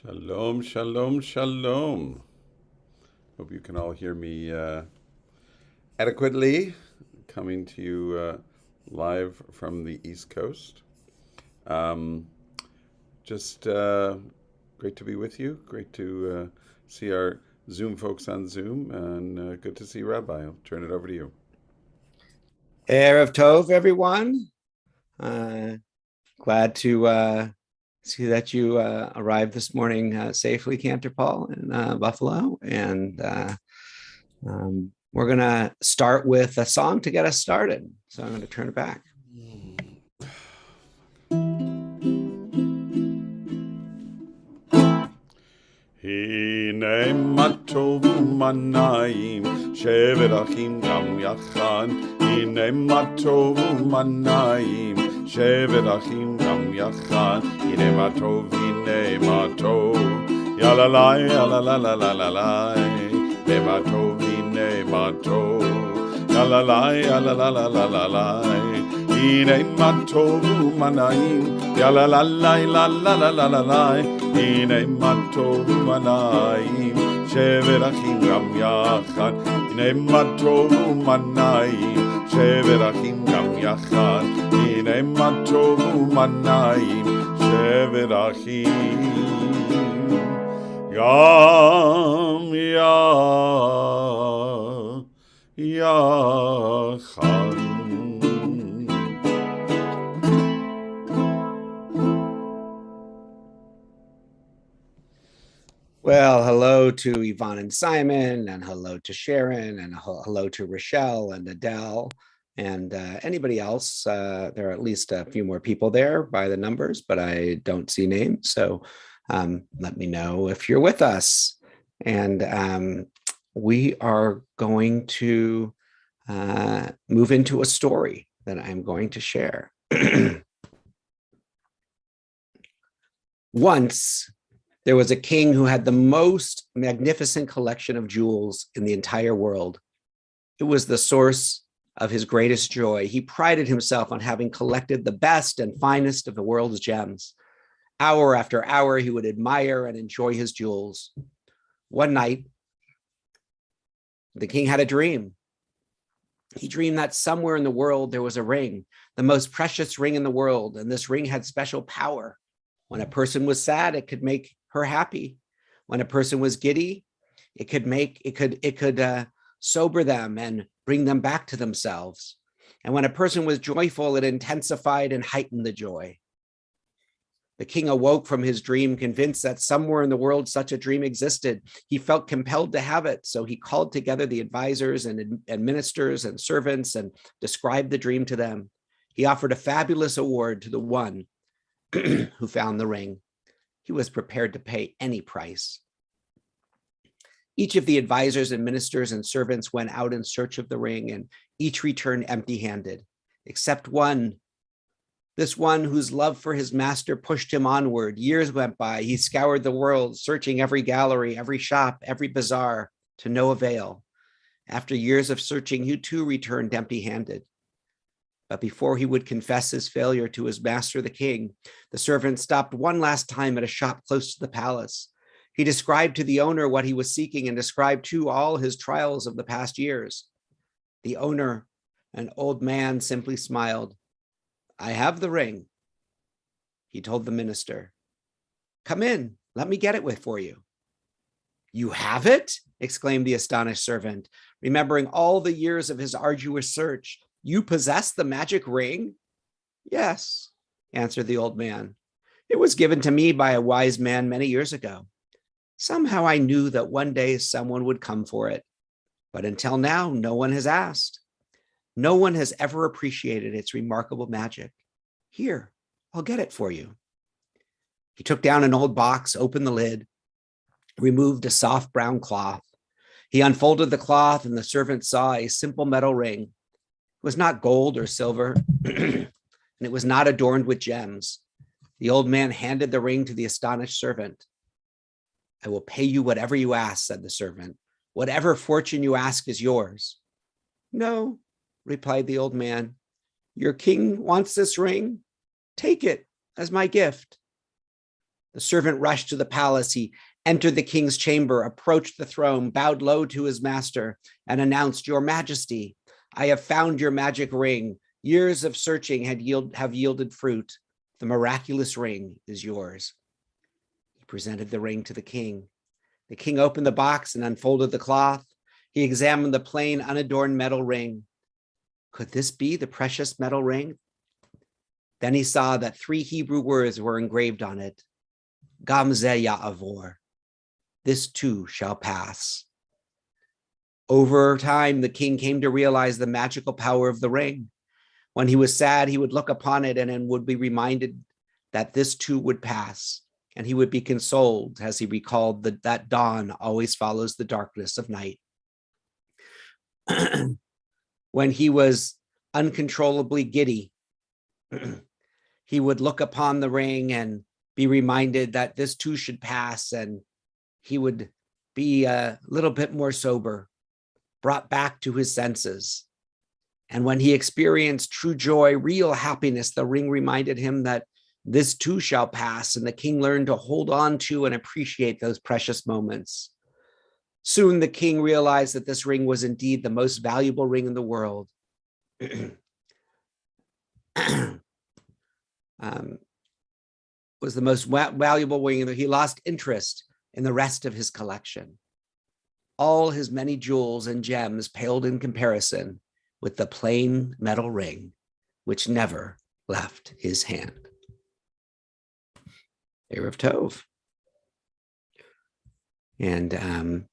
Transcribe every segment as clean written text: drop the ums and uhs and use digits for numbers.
Shalom, shalom, shalom. Hope you can all hear me adequately. Coming to you live from the East Coast. Um, just great to be with you. Great to see our Zoom folks on Zoom, and good to see Rabbi. I'll turn it over to you. Erev Tov, everyone. Glad to see that you arrived this morning safely, Cantor Paul, in Buffalo. And we're going to start with a song to get us started. So I'm going to turn it back. הנה מה טוב ומה נעים, שבת אחים גם יחד. הנה מה טוב ומה נעים, שבת אחים גם יחד. הנה מה טוב, הנה מה טוב, יאללה לי, יאללה לה לה לה לה לה. הנה מה טוב, הנה מה טוב, יאללה לי, יאללה לה לה לה לה לה. הנה מה טוב ומה נעים, יאללה לה לה לה לה לה לה לה לה. הנה מה טוב ומה נעים, שבת אחים גם יחד. הנה מה טוב ומה נעים, שבת אחים גם יחד. הנה מה טוב ומה נעים, שבת אחים גם יחד. Well, hello to Yvonne and Simon, and hello to Sharon, and hello to Rochelle and Adele, and anybody else. There are at least a few more people there by the numbers, but I don't see names. So let me know if you're with us. And we are going to move into a story that I'm going to share. Once, there was a king who had the most magnificent collection of jewels in the entire world. It was the source of his greatest joy. He prided himself on having collected the best and finest of the world's gems. Hour after hour, he would admire and enjoy his jewels. One night, the king had a dream. He dreamed that somewhere in the world there was a ring, the most precious ring in the world, and this ring had special power. When a person was sad, it could make her happy. When a person was giddy, it could sober them and bring them back to themselves. And when a person was joyful, it intensified and heightened the joy. The king awoke from his dream, convinced that somewhere in the world such a dream existed. He felt compelled to have it, so he called together the advisors and ministers and servants and described the dream to them. He offered a fabulous award to the one who found the ring. He was prepared to pay any price. Each of the advisors and ministers and servants went out in search of the ring, and each returned empty-handed, except one. This one whose love for his master pushed him onward. Years went by. He scoured the world, searching every gallery, every shop, every bazaar, to no avail. After years of searching, he too returned empty-handed. But before he would confess his failure to his master, the king, the servant stopped one last time at a shop close to the palace. He described to the owner what he was seeking and described too all his trials of the past years. The owner, an old man, simply smiled. I have the ring, he told the minister. Come in, let me get it for you. You have it? Exclaimed the astonished servant, remembering all the years of his arduous search. You possess the magic ring? Yes, answered the old man. It was given to me by a wise man many years ago. Somehow I knew that one day someone would come for it. But until now, no one has asked. No one has ever appreciated its remarkable magic. Here, I'll get it for you. He took down an old box, opened the lid, removed a soft brown cloth. He unfolded the cloth, and the servant saw a simple metal ring. It was not gold or silver, and it was not adorned with gems. The old man handed the ring to the astonished servant. I will pay you whatever you ask, said the servant. Whatever fortune you ask is yours. No, replied the old man. Your king wants this ring? Take it as my gift. The servant rushed to the palace. He entered the king's chamber, approached the throne, bowed low to his master, and announced, "Your Majesty, I have found your magic ring. Years of searching have yielded fruit. The miraculous ring is yours." He presented the ring to the king. The king opened the box and unfolded the cloth. He examined the plain, unadorned metal ring. Could this be the precious metal ring? Then he saw that 3 Hebrew words were engraved on it. Gam ze ya'avor. This too shall pass. Over time, the king came to realize the magical power of the ring. When he was sad, he would look upon it and would be reminded that this too would pass, and he would be consoled as he recalled that dawn always follows the darkness of night. When he was uncontrollably giddy, he would look upon the ring and be reminded that this too should pass, and he would be a little bit more sober, brought back to his senses. And when he experienced true joy, real happiness, the ring reminded him that this too shall pass, and the king learned to hold on to and appreciate those precious moments. Soon the king realized that this ring was indeed the most valuable ring in the world. Was the most valuable ring. He lost interest in the rest of his collection. All his many jewels and gems paled in comparison with the plain metal ring, which never left his hand. Erev Tov. And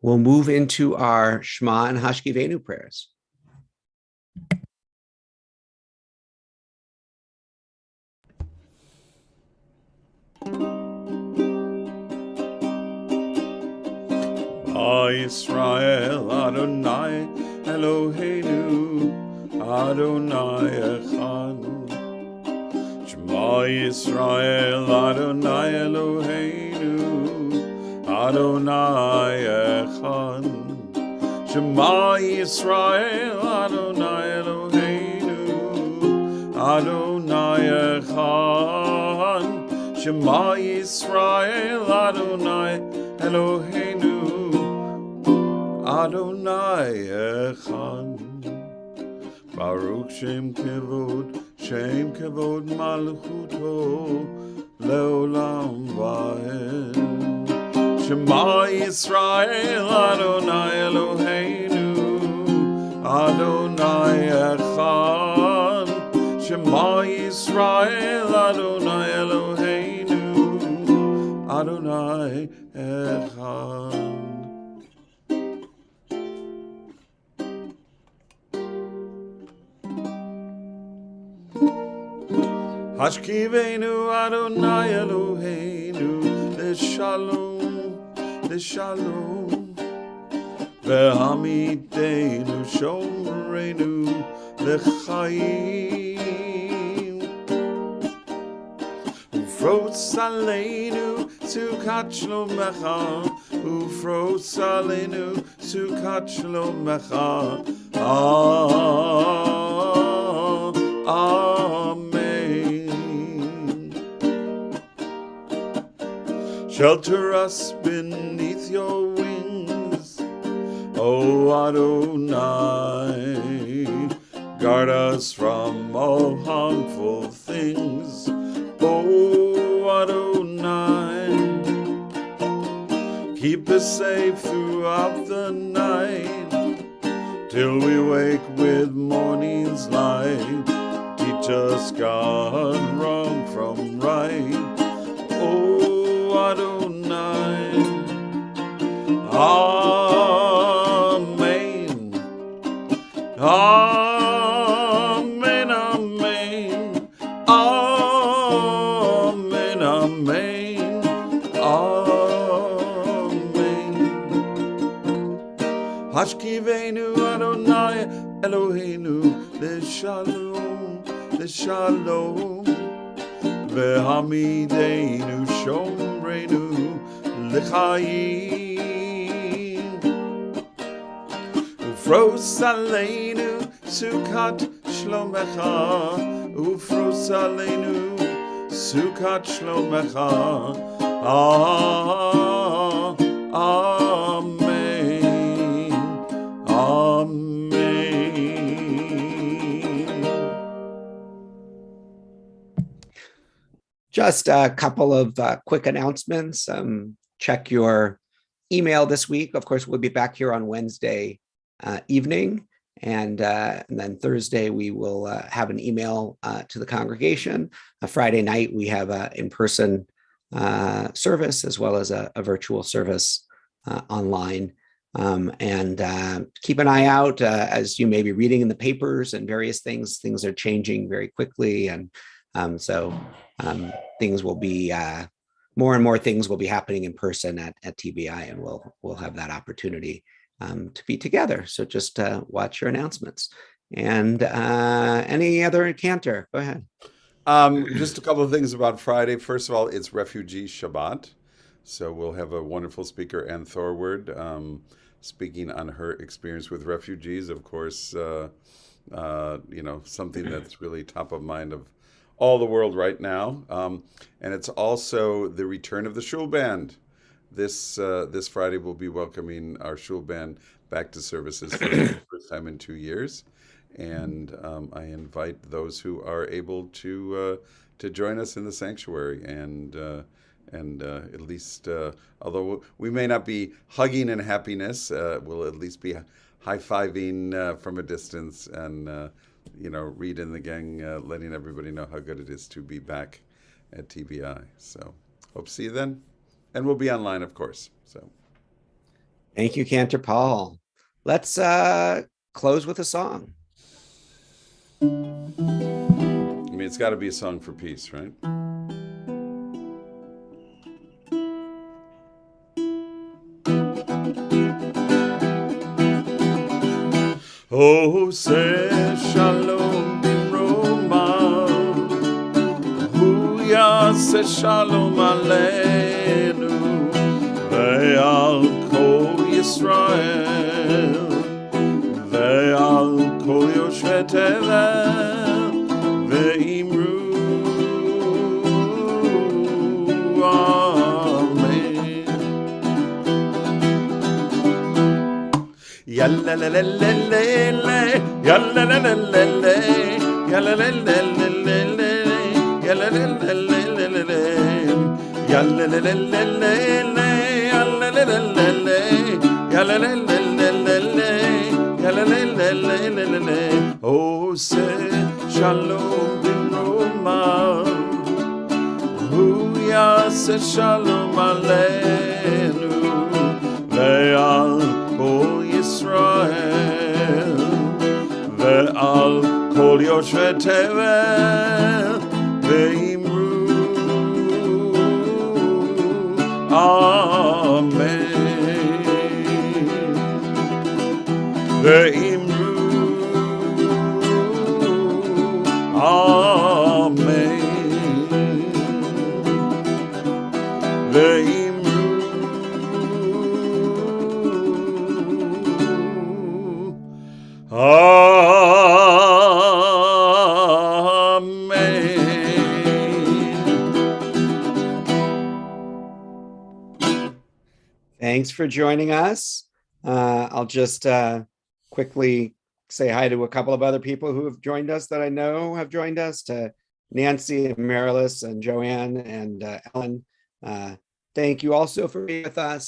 we'll move into our Shema and Hashkivenu prayers. Israel, Adonai, Eloheinu, Adonai Echad. Shema Yisrael, Adonai Eloheinu, Adonai Echad. Shema Yisrael, Adonai Eloheinu, Adonai Echad. Shema Yisrael, Adonai Eloheinu, Adonai Echad. Baruch Shem Kevod Malchuto Leolam Vaed. Shema Yisrael, Adonai Eloheinu, Adonai Echad. Shema Yisrael, Adonai Eloheinu, Adonai Echad. Hashkivenu Adonai Eloheinu L'shalom, L'shalom. Ve'hamidenu Shomreinu L'chaim. Ufrotz aleinu Sukat Shlomecha, Ufrotz aleinu Sukat Shlomecha. Shelter us beneath your wings, O Adonai. Guard us from all harmful things, O Adonai. Keep us safe throughout the night, till we wake with morning's light. Teach us, God, wrong from right, O Adonai. Amen. Amen. Amen. Amen. Amen. Amen. Hashkivenu Adonai Eloheinu L'shalom, L'shalom. Ve'hamidenu Shomreinu L'chaim. Ufros aleinu Sukat Shlomecha, Ufros aleinu Sukkot Shlomecha. Amen. Amen. Just a couple of quick announcements. Check your email this week. Of course, we'll be back here on Wednesday evening. And then Thursday, we will have an email to the congregation. Friday night, we have an in-person service as well as a virtual service online. And keep an eye out as you may be reading in the papers and various things. Things are changing very quickly. And so things will be, more and more things will be happening in person at TBI, and we'll have that opportunity to be together. So just watch your announcements. And any other Cantor, go ahead. Just a couple of things about Friday. First of all, it's Refugee Shabbat. So we'll have a wonderful speaker, Ann Thorward, speaking on her experience with refugees. Of course, something that's really top of mind of all the world right now. And it's also the return of the Shul Band. This Friday we'll be welcoming our Shul Band back to services for the first time in 2 years. And I invite those who are able to join us in the sanctuary and at least, although we may not be hugging in happiness, we'll at least be high-fiving from a distance and Reed and the gang letting everybody know how good it is to be back at TBI. So hope to see you then. And we'll be online, of course. So thank you, Cantor Paul. Let's close with a song. I mean, it's got to be a song for peace, right? Oh, say shalom b'roma, hu yaseh shalom aleinu, ve'al kol Yisrael, ve'al kol yoshvei tevel, ve'imru amen. Yalla la la la la la, yalla la la la la, yalla la la la la la, yalla la la la la la, yalla la la la la la, yalla la la la la, yalla la la la la la, yalla la la la la la. Oh, say shalom b'roma, hu yaseh shalom aleinu, ve'al kol Yisrael, ve'al kol yoshvei tevel, ve'imru amen, ve'imru amen, ve'imru Thanks for joining us. I'll just quickly say hi to a couple of other people who have joined us that I know have joined us, to Nancy and Marilis and Joanne and Ellen. Thank you also for being with us.